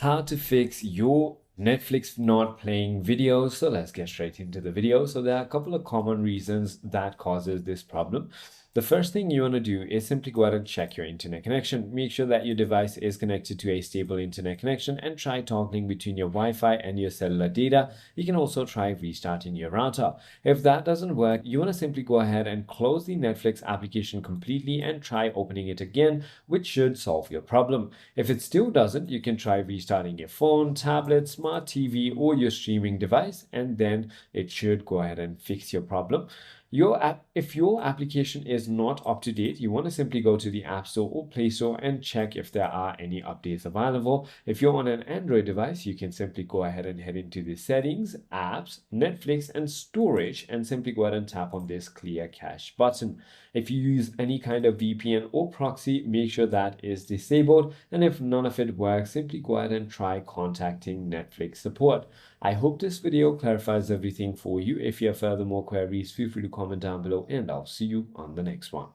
How to fix your Netflix not playing videos. So let's get straight into the video. So there are a couple of common reasons that causes this problem. The first thing you want to do is simply go ahead and check your internet connection. Make sure that your device is connected to a stable internet connection and try toggling between your Wi-Fi and your cellular data. You can also try restarting your router. If that doesn't work, you want to simply go ahead and close the Netflix application completely and try opening it again, which should solve your problem. If it still doesn't, you can try restarting your phone, tablet, smart TV, or your streaming device, and then it should go ahead and fix your problem. If your application is not up to date, you want to simply go to the App Store or Play Store and check if there are any updates available. If you're on an Android device, you can simply go ahead and head into the settings, apps, Netflix, and storage, and simply go ahead and tap on this clear cache button. If you use any kind of VPN or proxy, make sure that is disabled. And if none of it works, simply go ahead and try contacting Netflix support. I hope this video clarifies everything for you. If you have further more queries, feel free to comment down below and I'll see you on the next one.